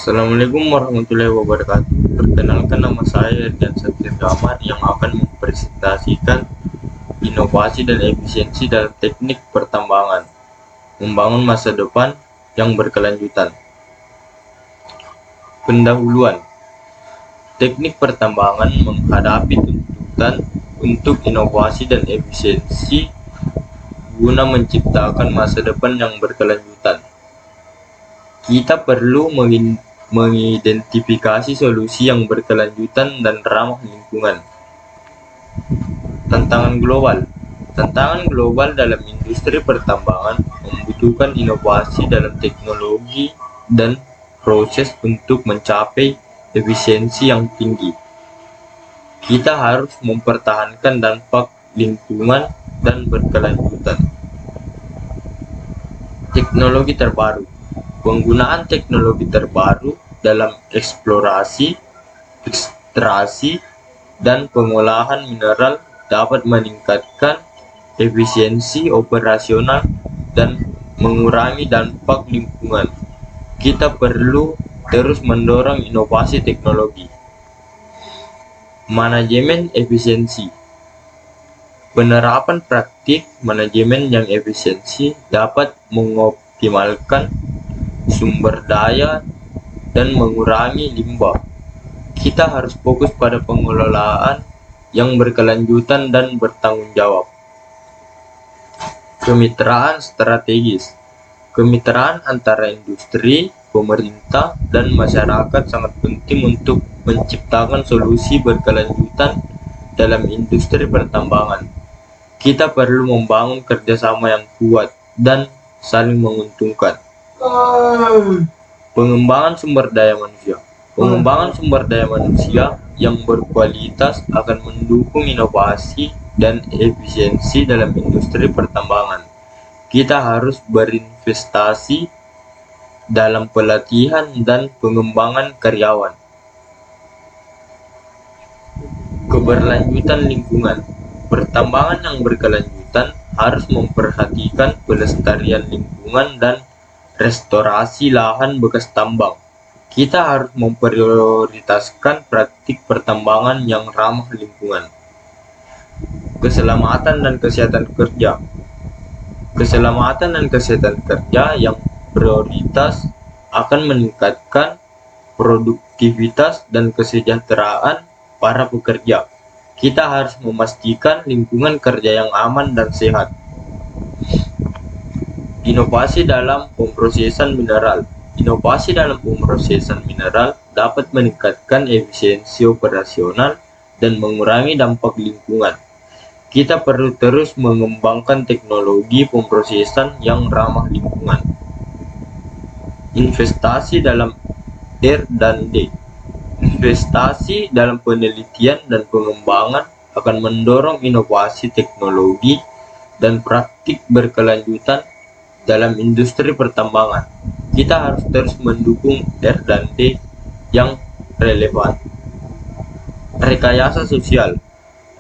Assalamualaikum warahmatullahi wabarakatuh. Perkenalkan, nama saya Erdian Satir Damar yang akan mempresentasikan inovasi dan efisiensi dalam teknik pertambangan, membangun masa depan yang berkelanjutan. Pendahuluan. Teknik pertambangan menghadapi tuntutan untuk inovasi dan efisiensi guna menciptakan masa depan yang berkelanjutan. Kita perlu mengidentifikasi solusi yang berkelanjutan dan ramah lingkungan. Tantangan global. Tantangan global dalam industri pertambangan membutuhkan inovasi dalam teknologi dan proses untuk mencapai efisiensi yang tinggi. Kita harus mempertahankan dampak lingkungan dan berkelanjutan. Teknologi terbaru. Penggunaan teknologi terbaru dalam eksplorasi, ekstraksi, dan pengolahan mineral dapat meningkatkan efisiensi operasional dan mengurangi dampak lingkungan. Kita perlu terus mendorong inovasi teknologi. Manajemen efisiensi. Penerapan praktik manajemen yang efisiensi dapat mengoptimalkan sumber daya dan mengurangi limbah. Kita harus fokus pada pengelolaan yang berkelanjutan dan bertanggung jawab. Kemitraan strategis. Kemitraan antara industri, pemerintah, dan masyarakat sangat penting untuk menciptakan solusi berkelanjutan dalam industri pertambangan. Kita perlu membangun kerjasama yang kuat dan saling menguntungkan. Pengembangan sumber daya manusia. Pengembangan sumber daya manusia yang berkualitas akan mendukung inovasi dan efisiensi dalam industri pertambangan. Kita harus berinvestasi dalam pelatihan dan pengembangan karyawan. Keberlanjutan lingkungan. Pertambangan yang berkelanjutan harus memperhatikan pelestarian lingkungan dan restorasi lahan bekas tambang. Kita harus memprioritaskan praktik pertambangan yang ramah lingkungan. Keselamatan dan kesehatan kerja. Keselamatan dan kesehatan kerja yang prioritas akan meningkatkan produktivitas dan kesejahteraan para pekerja. Kita harus memastikan lingkungan kerja yang aman dan sehat. Inovasi dalam pemrosesan mineral. Inovasi dalam pemrosesan mineral dapat meningkatkan efisiensi operasional dan mengurangi dampak lingkungan. Kita perlu terus mengembangkan teknologi pemrosesan yang ramah lingkungan. Investasi dalam R&D. Investasi dalam penelitian dan pengembangan akan mendorong inovasi teknologi dan praktik berkelanjutan dalam industri pertambangan. Kita harus terus mendukung R&D yang relevan. Rekayasa sosial.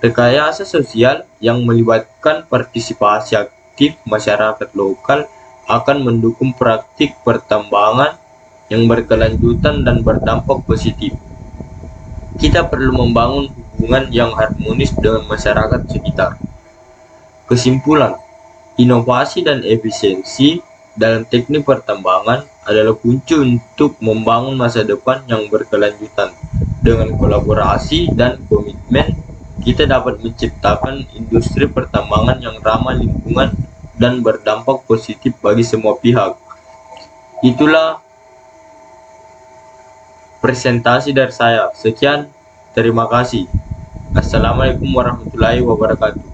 Rekayasa sosial yang melibatkan partisipasi aktif masyarakat lokal akan mendukung praktik pertambangan yang berkelanjutan dan berdampak positif. Kita perlu membangun hubungan yang harmonis dengan masyarakat sekitar. Kesimpulan, inovasi dan efisiensi dalam teknik pertambangan adalah kunci untuk membangun masa depan yang berkelanjutan. Dengan kolaborasi dan komitmen, kita dapat menciptakan industri pertambangan yang ramah lingkungan dan berdampak positif bagi semua pihak. Itulah presentasi dari saya. Sekian, terima kasih. Assalamualaikum warahmatullahi wabarakatuh.